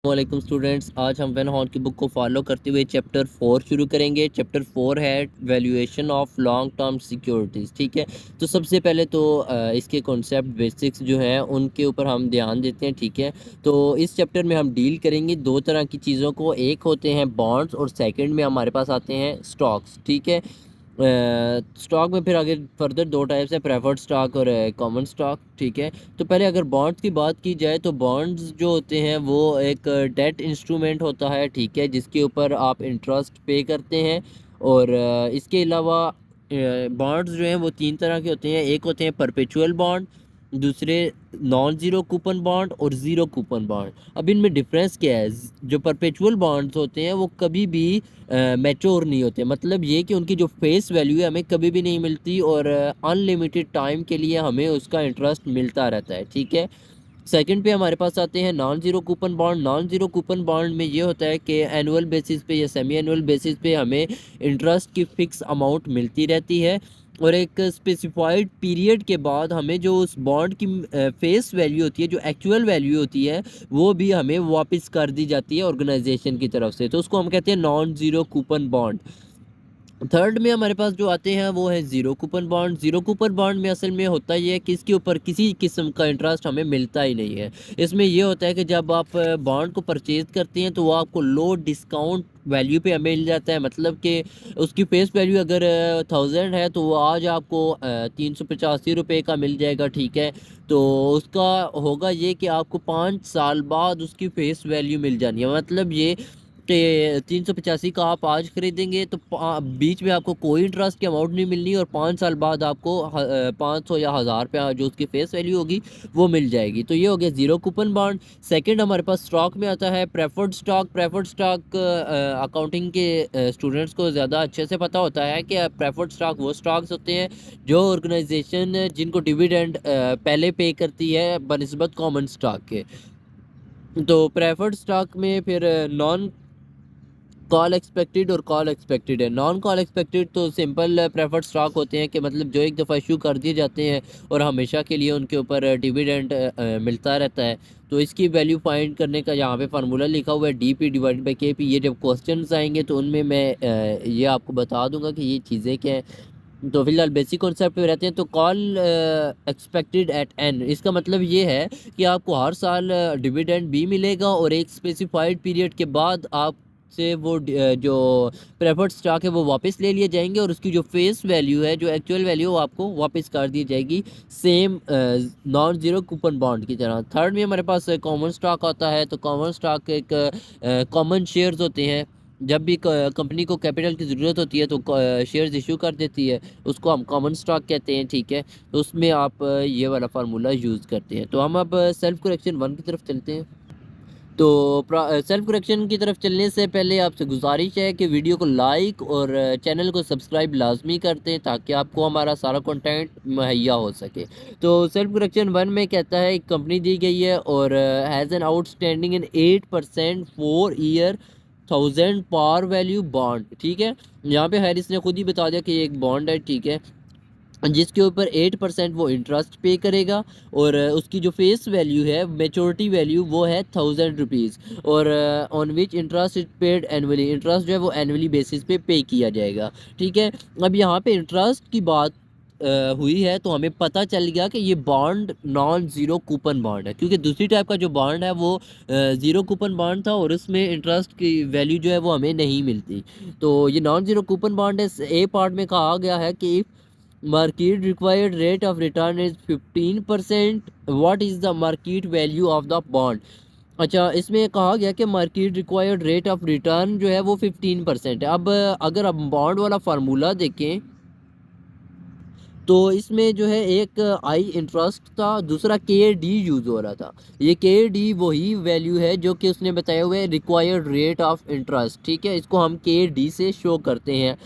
वालेकुम स्टूडेंट्स, आज हम वेन हॉल की बुक को फॉलो करते हुए चैप्टर 4 शुरू करेंगे। चैप्टर 4 है valuation of long term securities. ठीक है, तो सबसे पहले तो इसके कॉन्सेप्ट बेसिक्स जो हैं उनके ऊपर हम ध्यान देते हैं। ठीक है, तो इस चैप्टर में हम डील करेंगे दो तरह की चीज़ों को। एक होते हैं बॉन्ड्स और सेकंड में हमारे पास आते हैं स्टॉक्स। ठीक है, स्टॉक में फिर आगे फर्दर दो टाइप्स है, प्रेफर्ड स्टॉक और कॉमन स्टॉक। ठीक है, तो पहले अगर बॉन्ड्स की बात की जाए तो बॉन्ड्स जो होते हैं वो एक डेट इंस्ट्रूमेंट होता है। ठीक है, जिसके ऊपर आप इंटरेस्ट पे करते हैं। और इसके अलावा बॉन्ड्स जो हैं वो तीन तरह के होते हैं। एक होते हैं परपेचुअल बॉन्ड, दूसरे नॉन ज़ीरो कूपन बॉन्ड और ज़ीरो कूपन बॉन्ड। अब इनमें डिफरेंस क्या है? जो परपेचुअल बॉन्ड्स होते हैं वो कभी भी मैच्योर नहीं होते, मतलब ये कि उनकी जो फेस वैल्यू है हमें कभी भी नहीं मिलती और अनलिमिटेड टाइम के लिए हमें उसका इंटरेस्ट मिलता रहता है। ठीक है, सेकंड पे हमारे पास आते हैं non zero coupon bond. Non zero coupon bond में ये होता है कि एनुअल बेसिस पे या सेमी एनुअल बेसिस पे हमें इंटरेस्ट की फ़िक्स अमाउंट मिलती रहती है और एक स्पेसिफाइड पीरियड के बाद हमें जो उस बॉन्ड की फेस वैल्यू होती है, जो एक्चुअल वैल्यू होती है, वो भी हमें वापस कर दी जाती है ऑर्गेनाइजेशन की तरफ से। तो उसको हम कहते हैं non zero coupon bond. Third में हमारे पास जो आते हैं वो है zero coupon bond. Zero coupon bond में असल में होता ये है कि इसके ऊपर किसी किस्म का इंटरेस्ट हमें मिलता ही नहीं है। इसमें ये होता है कि जब आप बॉन्ड को परचेज़ करते हैं तो वो आपको लो डिस्काउंट वैल्यू पे मिल जाता है, मतलब कि उसकी फेस वैल्यू अगर 1000 है तो वो आज आपको 385 रुपये का मिल जाएगा। ठीक है, तो उसका होगा ये कि आपको 5 साल बाद उसकी फेस वैल्यू मिल जानी है। मतलब ये कि 385 का आप आज खरीदेंगे तो बीच में आपको कोई इंटरेस्ट की अमाउंट नहीं मिलनी और 5 साल बाद आपको 500 या 1000 रुपया जो उसकी फेस वैल्यू होगी वो मिल जाएगी। तो ये हो गया ज़ीरो कूपन बॉन्ड। सेकंड हमारे पास स्टॉक में आता है preferred stock. Preferred stock accounting के स्टूडेंट्स को ज़्यादा अच्छे से पता होता है कि प्रेफर्ड स्टॉक वो स्टॉक्स होते हैं जो ऑर्गेनाइजेशन जिनको डिविडेंड पहले पे करती है बनिस्बत कॉमन स्टॉक के। तो प्रेफर्ड स्टॉक में फिर नॉन कॉल एक्सपेक्टेड और कॉल एक्सपेक्टेड है। नॉन कॉल एक्सपेक्टेड तो सिंपल प्रेफर्ड स्टॉक होते हैं कि मतलब जो एक दफ़ा इशू कर दिए जाते हैं और हमेशा के लिए उनके ऊपर डिविडेंड मिलता रहता है। तो इसकी वैल्यू फाइंड करने का यहाँ पे फार्मूला लिखा हुआ है DP डिवाइडेड बाई KP। ये जब क्वेश्चंस आएंगे तो उनमें मैं ये आपको बता दूंगा कि ये चीज़ें क्या हैं। तो फिलहाल बेसिक कॉन्सेप्ट पे रहते हैं। तो कॉल एक्सपेक्टेड एट एन, इसका मतलब ये है कि आपको हर साल डिविडेंड भी मिलेगा और एक स्पेसिफाइड पीरियड के बाद आप से वो जो प्रेफर्ड स्टॉक है वो वापस ले लिए जाएंगे और उसकी जो फेस वैल्यू है, जो एक्चुअल वैल्यू, वो आपको वापस कर दी जाएगी, same non zero coupon bond की तरह। थर्ड में हमारे पास कॉमन स्टॉक आता है। तो कॉमन स्टॉक एक कॉमन शेयर्स होते हैं। जब भी कंपनी को कैपिटल की ज़रूरत होती है तो शेयर्स इशू कर देती है, उसको हम कॉमन स्टॉक कहते हैं। ठीक है, तो उसमें आप ये वाला फार्मूला यूज़ करते हैं। तो हम अब सेल्फ करेक्शन 1 की तरफ चलते हैं। तो सेल्फ करेक्शन की तरफ चलने से पहले आपसे गुजारिश है कि वीडियो को लाइक और चैनल को सब्सक्राइब लाजमी करते हैं ताकि आपको हमारा सारा कंटेंट मुहैया हो सके। तो सेल्फ करेक्शन 1 में कहता है एक कंपनी दी गई है और has an outstanding in 8% 4 year 1000 par value bond. ठीक है, यहाँ पे हैरिस ने खुद ही बता दिया कि ये एक बॉन्ड है। ठीक है, जिसके ऊपर 8% वो इंटरेस्ट पे करेगा और उसकी जो फेस वैल्यू है, मेचोरिटी वैल्यू, वो है 1000 रुपीज़ और on which interest is paid annually. Interest जो है वो एनुअली बेसिस पे किया जाएगा। ठीक है, अब यहाँ पे इंटरेस्ट की बात हुई है तो हमें पता चल गया कि ये bond non zero coupon bond है, क्योंकि दूसरी टाइप का जो बॉन्ड है वो ज़ीरो कूपन बॉन्ड था और उसमें इंटरेस्ट की वैल्यू जो है वो हमें नहीं मिलती। तो ये नॉन ज़ीरो कूपन बॉन्ड है। ए पार्ट में कहा गया है कि market required rate of return is 15%, what is the market value of the bond। अच्छा, इसमें कहा गया कि market required rate of return जो है वो 15% है। अब अगर आप बॉन्ड वाला फार्मूला देखें तो इसमें जो है एक आई इंटरेस्ट था, दूसरा KD यूज़ हो रहा था। ये KD वही वैल्यू है जो कि उसने बताया हुआ है रिक्वायर्ड रेट ऑफ इंटरेस्ट। ठीक है, इसको हम KD से शो करते हैं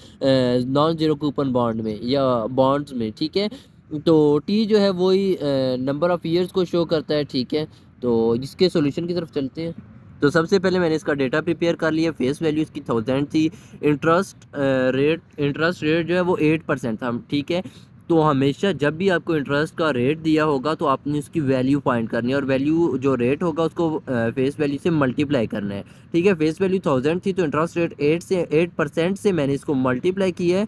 नॉन ज़ीरो कूपन बॉन्ड में या बॉन्ड्स में। ठीक है, तो T जो है वही नंबर ऑफ़ ईयर्स को शो करता है। ठीक है, तो इसके सोल्यूशन की तरफ चलते हैं। तो सबसे पहले मैंने इसका डेटा प्रिपेयर कर लिया। फेस वैल्यू इसकी 1000 थी। इंटरेस्ट रेट जो है वो 8% था। ठीक है, तो हमेशा जब भी आपको इंटरेस्ट का रेट दिया होगा तो आपने उसकी वैल्यू फाइंड करनी है, और वैल्यू जो रेट होगा उसको फेस वैल्यू से मल्टीप्लाई करना है। ठीक है, फेस वैल्यू 1000 थी तो इंटरेस्ट रेट 8% से मैंने इसको मल्टीप्लाई किया है,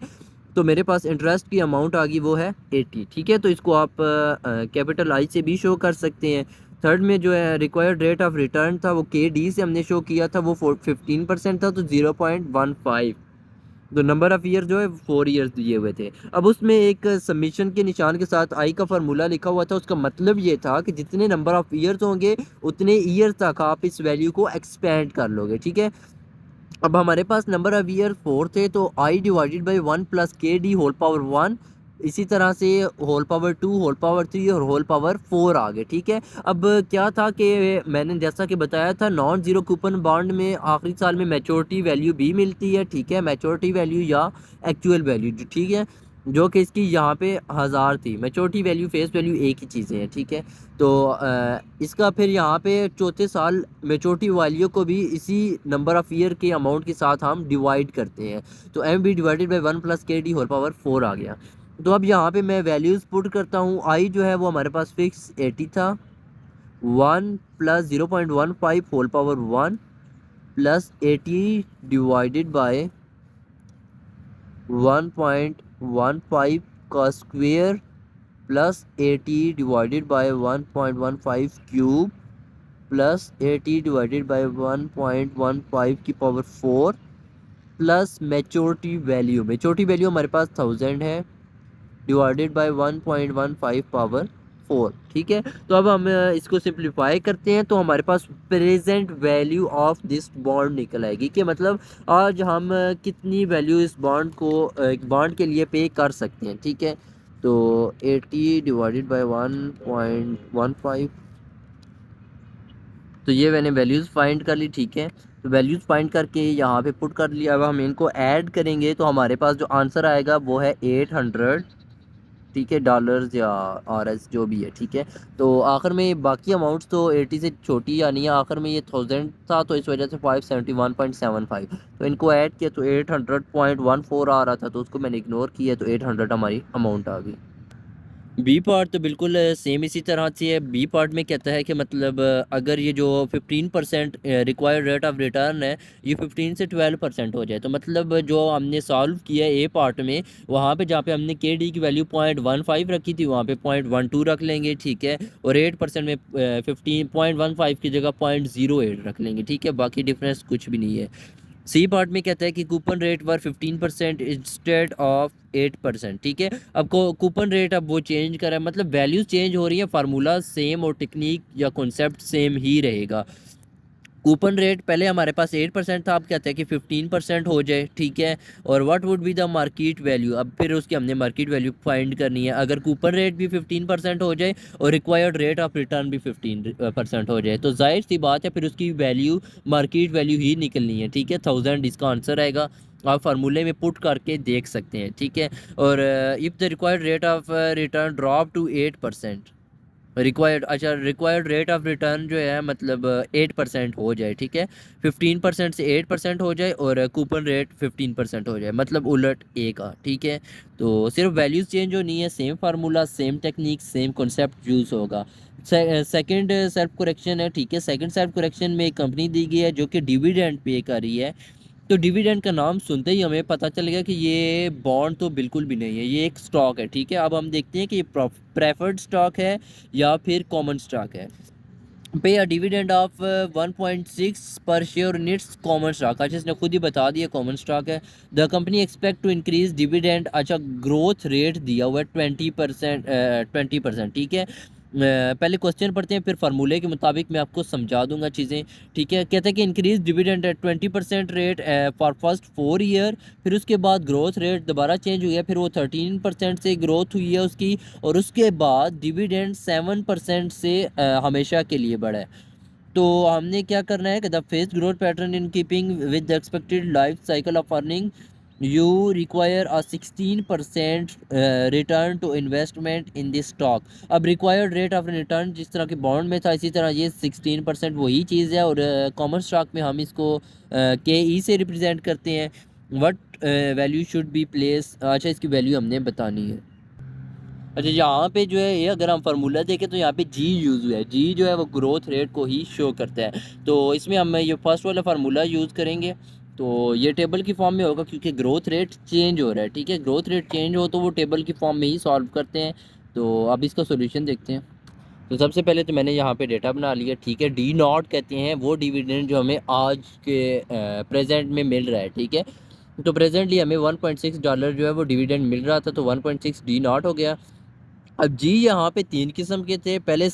तो मेरे पास इंटरेस्ट की अमाउंट आ गई वो है 80। ठीक है, तो इसको आप कैपिटल आई से भी शो कर सकते हैं। थर्ड में जो है रिक्वायर्ड रेट ऑफ रिटर्न था वो के डी से हमने शो किया था, वो 15% था, तो 0.15। तो नंबर ऑफ़ ईयर जो है 4 ईयर्स दिए हुए थे। अब उसमें एक सबमिशन के निशान के साथ आई का फार्मूला लिखा हुआ था, उसका मतलब ये था कि जितने नंबर ऑफ़ ईयर्स होंगे उतने ईयर तक आप इस वैल्यू को एक्सपेंड कर लोगे। ठीक है, अब हमारे पास नंबर ऑफ ईयर 4 थे, तो I divided by 1 plus K D whole power 1, इसी तरह से होल पावर 2, होल पावर 3 और होल पावर 4 आ गए। ठीक है, अब क्या था कि मैंने जैसा कि बताया था नॉन ज़ीरो कूपन बॉन्ड में आखिरी साल में मैच्योरिटी वैल्यू भी मिलती है। ठीक है, मैच्योरिटी वैल्यू या एक्चुअल वैल्यू, ठीक है, जो कि इसकी यहाँ पे 1000 थी। मैच्योरिटी वैल्यू फेस वैल्यू एक ही चीज़ें हैं। ठीक है, तो इसका फिर यहाँ पे चौथे साल मैच्योरिटी वैल्यू को भी इसी नंबर ऑफ़ ईयर के अमाउंट के साथ हम डिवाइड करते हैं, तो M B divided by 1 plus K D whole power 4 आ गया। तो अब यहाँ पे मैं वैल्यूज़ पुट करता हूँ। आई जो है वो हमारे पास फिक्स 80 था, 1 plus 0.15 whole power 1 plus 80 divided by 1.15 का square plus 80 divided by 1.15 cube plus 80 divided by 1.15 की पावर 4 प्लस मैच्योरिटी वैल्यू हमारे पास 1000 है, डिवाइडेड बाय 1.15 पावर 4। ठीक है, तो अब हम इसको सिंप्लीफाई करते हैं, तो हमारे पास present value of this bond निकल आएगी, कि मतलब आज हम कितनी वैल्यू इस बॉन्ड को बॉन्ड के लिए पे कर सकते हैं। ठीक है, तो 80 डिवाइडेड बाय 1.15, तो ये मैंने वैल्यूज़ फाइंड कर ली। ठीक है, तो वैल्यूज़ फाइंड करके यहाँ पे पुट कर लिया। अब हम इनको ऐड करेंगे तो हमारे पास जो आंसर आएगा वो है 800, ठीक है, डॉलर्स या आरएस जो भी है। ठीक है, तो आखिर में बाकी अमाउंट्स तो 80 से छोटी यानी है, आखिर में ये 1000 था तो इस वजह से 571.75, तो इनको ऐड किया तो 800.14 आ रहा था, तो उसको मैंने इग्नोर किया, तो 800 हमारी अमाउंट आ गई। बी पार्ट तो बिल्कुल सेम इसी तरह से है। बी पार्ट में कहता है कि मतलब अगर ये जो 15% रिक्वायर्ड रेट ऑफ रिटर्न है ये 15 से 12% हो जाए, तो मतलब जो हमने सॉल्व किया है ए पार्ट में, वहाँ पे जहाँ पे हमने के डी की वैल्यू 0.15 रखी थी वहाँ पे 0.12 रख लेंगे। ठीक है, और 8% में 15.15 की जगह 0.08 रख लेंगे। ठीक है, बाकी डिफरेंस कुछ भी नहीं है। सी पार्ट में कहता है कि coupon rate were 15% instead of 8%। ठीक है, अब कूपन रेट अब वो चेंज करा है, मतलब वैल्यूज चेंज हो रही है, फार्मूला सेम और टेक्निक या कॉन्सेप्ट सेम ही रहेगा। कूपन रेट पहले हमारे पास 8% था, अब कहते हैं कि 15% हो जाए। ठीक है, और what would be the market value, अब फिर उसकी हमने मार्केट वैल्यू फाइंड करनी है। अगर कूपन रेट भी 15% हो जाए और रिक्वायर्ड रेट ऑफ रिटर्न भी 15% हो जाए, तो जाहिर सी बात है फिर उसकी वैल्यू मार्केट वैल्यू ही निकलनी है। ठीक है, 1000 इसका आंसर आएगा, आप फार्मूले में पुट करके देख सकते हैं। ठीक है, और if the required rate of return drop to 8%, required rate of return जो है मतलब 8% हो जाए। ठीक है, 15% से 8% हो जाए और कूपन रेट 15% हो जाए, मतलब उलट ए का। ठीक है, तो सिर्फ वैल्यूज़ चेंज होनी है, same formula same technique same concept use होगा। सेकंड सेल्फ करेक्शन है। ठीक है, सेकंड सेल्फ करेक्शन में एक कंपनी दी गई है जो कि डिविडेंड पे कर रही है, तो डिविडेंड का नाम सुनते ही हमें पता चल गया कि ये बॉन्ड तो बिल्कुल भी नहीं है, ये एक स्टॉक है। ठीक है, अब हम देखते हैं कि ये प्रेफर्ड स्टॉक है या फिर कॉमन स्टॉक है। पे अ डिविडेंड ऑफ 1.6 पर share in its common stock, अच्छा इसने खुद ही बता दिया कॉमन स्टॉक है। The company expect to increase dividend, अच्छा ग्रोथ रेट दिया हुआ है 20%। ठीक है, पहले क्वेश्चन पढ़ते हैं फिर फार्मूले के मुताबिक मैं आपको समझा दूंगा चीज़ें। ठीक है, कहते हैं कि increase dividend at 20% rate for first 4 year, फिर उसके बाद ग्रोथ रेट दोबारा चेंज हुआ, फिर वो 13% से ग्रोथ हुई है उसकी, और उसके बाद डिविडेंड 7% से हमेशा के लिए बढ़ा है। तो हमने क्या करना है कि the face growth pattern in keeping with the expected life cycle of earning, you require a 16% return to investment in this stock. अब रिक्वायर्ड रेट ऑफ रिटर्न जिस तरह के बॉन्ड में था इसी तरह ये 16% वही चीज़ है, और कॉमन स्टॉक में हम इसको के ई से रिप्रेजेंट करते हैं। What value should be place, अच्छा इसकी वैल्यू हमने बतानी है। अच्छा, यहाँ पे जो है ये अगर हम फार्मूला देखें तो यहाँ पे जी यूज़ हुआ है। जी जो है वो ग्रोथ रेट को ही शो करता है। तो इसमें हम ये फर्स्ट वाला फार्मूला यूज़ करेंगे, तो ये टेबल की फॉर्म में होगा क्योंकि ग्रोथ रेट चेंज हो रहा है। ठीक है, ग्रोथ रेट चेंज हो तो वो टेबल की फॉर्म में ही सॉल्व करते हैं। तो अब इसका सोल्यूशन देखते हैं। तो सबसे पहले तो मैंने यहाँ पे डेटा बना लिया। ठीक है, डी नॉट कहते हैं वो डिविडेंड जो हमें आज के प्रेजेंट में मिल रहा है। ठीक है, तो प्रेजेंटली हमें $1.6 जो है वो डिविडेंड मिल रहा था, तो 1.6 डी नॉट हो गया। अब जी यहाँ पे 3 किस्म के थे। पहले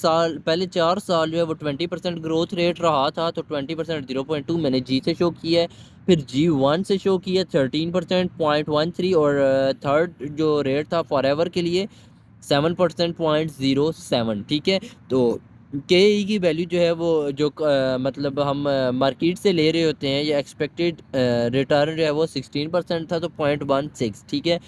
4 साल जो है वो 20% ग्रोथ रेट रहा था, तो 20% 0.2 मैंने जी से शो किया है। फिर G1 से शो किया 13% 0.13, और थर्ड जो रेट था फॉर एवर के लिए 7% 0.07। ठीक है, तो के ई की वैल्यू जो है वो जो मतलब हम मार्केट से ले रहे होते हैं, या एक्सपेक्टेड रिटर्न जो है वो 16% था, तो 0.16। ठीक है,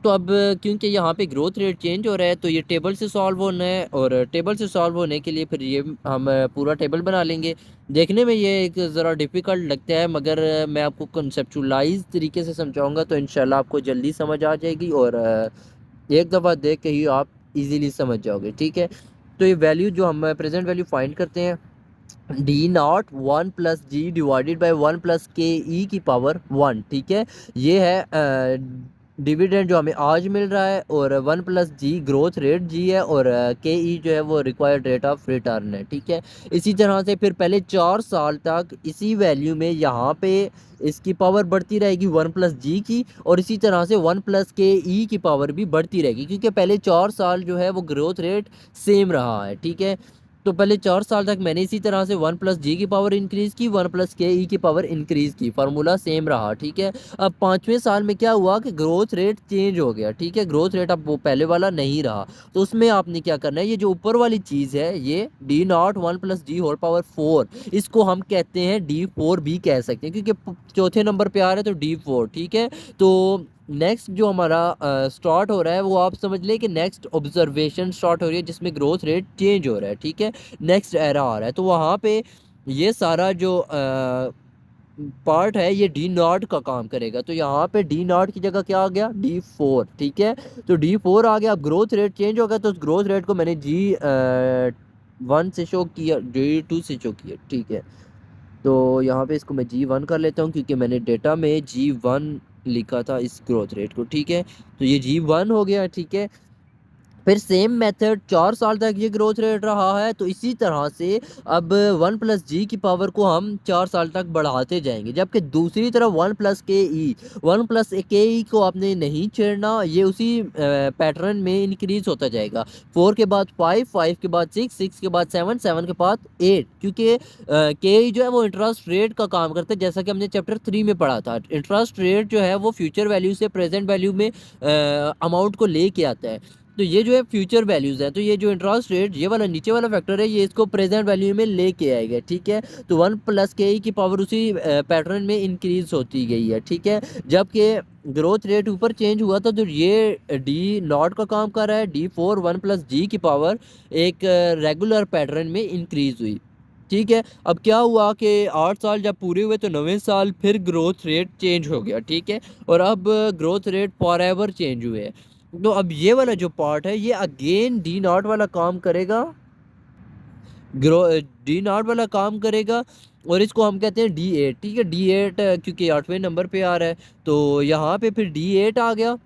तो अब क्योंकि यहाँ पे ग्रोथ रेट चेंज हो रहा है तो ये टेबल से सॉल्व होना है, और टेबल से सॉल्व होने के लिए फिर ये हम पूरा टेबल बना लेंगे। देखने में ये एक ज़रा डिफ़िकल्ट लगता है, मगर मैं आपको कंसेप्चुलाइज तरीके से समझाऊंगा तो इंशाल्लाह आपको जल्दी समझ आ जाएगी, और एक दफ़ा देख के ही आप इजीली समझ जाओगे। ठीक है, तो ये वैल्यू जो हम प्रेजेंट वैल्यू फाइंड करते हैं, D not 1+G divided by 1+KE की पावर 1। ठीक है, ये है डिविडेंड जो हमें आज मिल रहा है, और 1+G ग्रोथ रेट जी है, और KE जो है वो रिक्वायर्ड रेट ऑफ रिटर्न है। ठीक है, इसी तरह से फिर पहले 4 साल तक इसी वैल्यू में यहाँ पे इसकी पावर बढ़ती रहेगी 1+G की, और इसी तरह से 1+KE की पावर भी बढ़ती रहेगी, क्योंकि पहले 4 साल जो है वो ग्रोथ रेट सेम रहा है। ठीक है, तो पहले 4 साल तक मैंने इसी तरह से 1+G की पावर इंक्रीज़ की, 1+KE की पावर इंक्रीज़ की, फार्मूला सेम रहा। ठीक है, अब 5वें साल में क्या हुआ कि ग्रोथ रेट चेंज हो गया। ठीक है, ग्रोथ रेट अब वो पहले वाला नहीं रहा, तो उसमें आपने क्या करना है, ये जो ऊपर वाली चीज़ है ये D not 1+G whole power 4, इसको हम कहते हैं D4 भी कह सकते हैं, क्योंकि चौथे नंबर पे आ रहा है तो D4। ठीक है, तो नेक्स्ट जो हमारा स्टार्ट हो रहा है वो आप समझ लें कि नेक्स्ट ऑब्जर्वेशन स्टार्ट हो रही है, जिसमें ग्रोथ रेट चेंज हो रहा है। ठीक है, नेक्स्ट एरा आ रहा है, तो वहाँ पे ये सारा जो पार्ट है ये डी नॉट का काम करेगा। तो यहाँ पे डी नॉट की जगह क्या आ गया, D4। ठीक है, तो D4 आ गया। अब ग्रोथ रेट चेंज हो गया, तो उस ग्रोथ रेट को मैंने G1 से शो किया, G2 से शो किया। ठीक है, तो यहाँ पे इसको मैं G1 कर लेता हूँ, क्योंकि मैंने डेटा में G1 लिखा था इस ग्रोथ रेट को। ठीक है, तो ये G1 हो गया। ठीक है, फिर सेम मेथड 4 साल तक ये ग्रोथ रेट रहा है, तो इसी तरह से अब 1+G की पावर को हम 4 साल तक बढ़ाते जाएंगे, जबकि दूसरी तरफ 1+KE को आपने नहीं छेड़ना, ये उसी पैटर्न में इंक्रीज होता जाएगा। 4 के बाद 5, 5 के बाद 6, 6 के बाद 7, 7 के बाद 8, क्योंकि KE जो है वो इंटरेस्ट रेट का काम करता है, जैसा कि हमने चैप्टर 3 में पढ़ा था। इंटरेस्ट रेट जो है वो फ्यूचर वैल्यू से प्रेजेंट वैल्यू में अमाउंट को लेके आता है। तो ये जो है फ्यूचर वैल्यूज़ हैं, तो ये जो इंटरेस्ट रेट ये वाला नीचे वाला फैक्टर है, ये इसको प्रेजेंट वैल्यू में लेके आएगा। ठीक है, तो 1+KE की पावर उसी पैटर्न में इंक्रीज होती गई है। ठीक है, जबकि ग्रोथ रेट ऊपर चेंज हुआ था, तो ये डी नॉट का काम कर रहा है। D4 1+G की पावर एक रेगुलर पैटर्न में इंक्रीज हुई। ठीक है, अब क्या हुआ कि 8 साल जब पूरे हुए तो 9वें साल फिर ग्रोथ रेट चेंज हो गया। ठीक है, और अब growth rate for ever change हुए हैं। तो अब ये वाला जो पार्ट है ये अगेन डी नॉट वाला काम करेगा, ग्रो डी नॉट वाला काम करेगा, और इसको हम कहते हैं D8। ठीक है, D8 क्योंकि 8वें नंबर पे आ रहा है, तो यहाँ पे फिर D8 आ गया।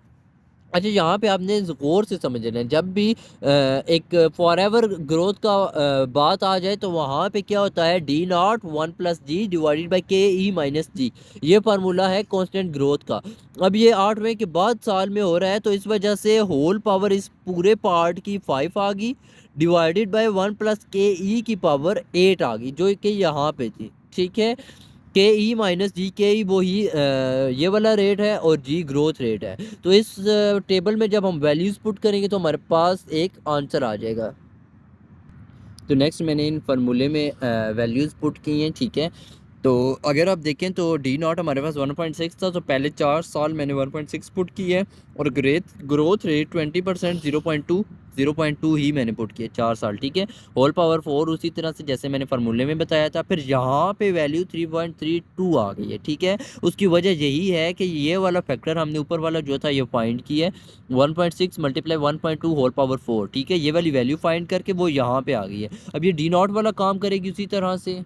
अच्छा, यहाँ पे आपने गौर से समझना है, जब भी एक फॉरएवर ग्रोथ का बात आ जाए तो वहाँ पे क्या होता है, D not 1+G divided by KE-G, ये फार्मूला है कांस्टेंट ग्रोथ का। अब ये 8वें के बाद साल में हो रहा है, तो इस वजह से होल पावर इस पूरे पार्ट की 5 आ गई, डिवाइडेड बाई 1+KE की पावर 8 आ गई, जो कि यहाँ पे थी। ठीक है, KE-G, KE वही ये वाला रेट है, और G ग्रोथ रेट है। तो इस टेबल में जब हम वैल्यूज़ पुट करेंगे तो हमारे पास एक आंसर आ जाएगा। तो नेक्स्ट मैंने इन फार्मूले में वैल्यूज़ पुट की हैं। ठीक है, तो अगर आप देखें तो डी नॉट हमारे पास 1.6 था, तो पहले 4 साल मैंने 1.6 पुट की है और ग्रोथ रेट 20%, 0.2 ही मैंने पुट किया 4 साल, ठीक है। होल पावर 4 उसी तरह से जैसे मैंने फार्मूले में बताया था। फिर यहाँ पे वैल्यू 3.32 आ गई है, ठीक है। उसकी वजह यही है कि ये वाला फैक्टर हमने ऊपर वाला जो था ये फाइंड किया है 1.6 मल्टीप्लाई 1.2 होल पावर 4, ठीक है। ये वाली वैल्यू फाइंड करके वो यहाँ पे आ गई है। अब ये डी नॉट वाला काम करेगी उसी तरह से।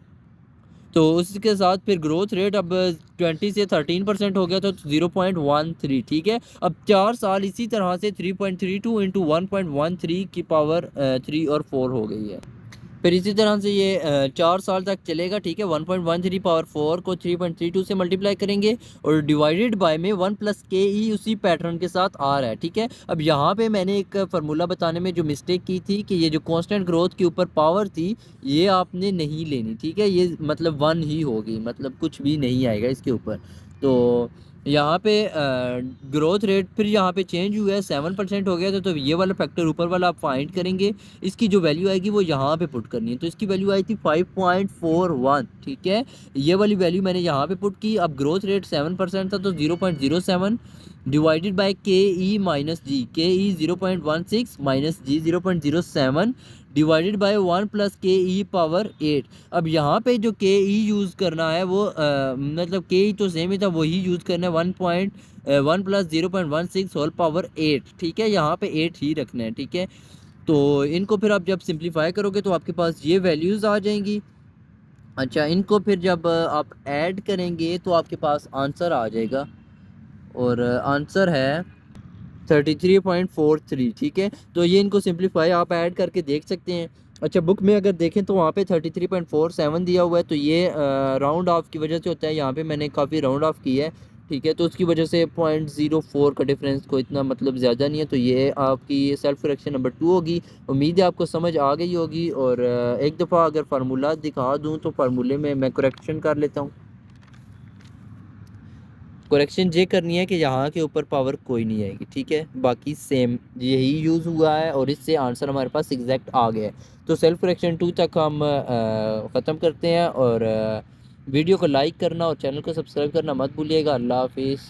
तो उसके साथ फिर ग्रोथ रेट अब 20 से 13% हो गया था, तो 0.13, ठीक है। अब 4 साल इसी तरह से 3.32 इंटू 1.13 की पावर 3 और 4 हो गई है। फिर इसी तरह से ये 4 साल तक चलेगा, ठीक है। 1.13 पावर 4 को 3.32 से मल्टीप्लाई करेंगे और डिवाइडेड बाय में 1 प्लस के ई उसी पैटर्न के साथ आ रहा है, ठीक है। अब यहाँ पे मैंने एक फार्मूला बताने में जो मिस्टेक की थी कि ये जो कांस्टेंट ग्रोथ के ऊपर पावर थी ये आपने नहीं लेनी, ठीक है। ये मतलब 1 ही होगी, मतलब कुछ भी नहीं आएगा इसके ऊपर। तो यहाँ पे ग्रोथ रेट फिर यहाँ पे चेंज हुआ है, 7% हो गया था। तो ये वाला फैक्टर ऊपर वाला आप फाइंड करेंगे, इसकी जो वैल्यू आएगी वो यहाँ पे पुट करनी है। तो इसकी वैल्यू आई थी 5.41, ठीक है। ये वाली वैल्यू मैंने यहाँ पे पुट की। अब ग्रोथ रेट 7% था तो 0.07 डिवाइडेड बाय के ई minus G, K E 0.16 minus G 0.07 divided by 1 plus K E power 8। अब यहाँ पे जो के ई यूज़ करना है वो मतलब के ई तो सेम ही था, वही यूज़ करना है 1 प्लस 0.16 होल पावर 8, ठीक है। यहाँ पे 8 ही रखना है, ठीक है। तो इनको फिर आप जब सिंप्लीफाई करोगे तो आपके पास ये वैल्यूज़ आ जाएंगी। अच्छा, इनको फिर जब आप ऐड करेंगे तो आपके पास आंसर आ जाएगा और आंसर है 33.43, ठीक है। तो ये इनको सिंप्लीफाई आप ऐड करके देख सकते हैं। अच्छा, बुक में अगर देखें तो वहाँ पे 33.47 दिया हुआ है, तो ये राउंड ऑफ की वजह से होता है। यहाँ पे मैंने काफ़ी राउंड ऑफ किया है, ठीक है। तो उसकी वजह से 0.04 का डिफरेंस को इतना मतलब ज़्यादा नहीं है। तो ये आपकी सेल्फ करेक्शन नंबर 2 होगी। उम्मीद है आपको समझ आ गई होगी। और एक दफ़ा अगर फार्मूला दिखा दूँ तो फार्मूले में मैं करेक्शन कर लेता हूँ। करेक्शन ये करनी है कि यहाँ के ऊपर पावर कोई नहीं आएगी, ठीक है। बाकी सेम यही यूज़ हुआ है और इससे आंसर हमारे पास एग्जैक्ट आ गया है। तो सेल्फ करेक्शन 2 तक हम ख़त्म करते हैं। और वीडियो को लाइक करना और चैनल को सब्सक्राइब करना मत भूलिएगा। अल्लाह हाफिज़।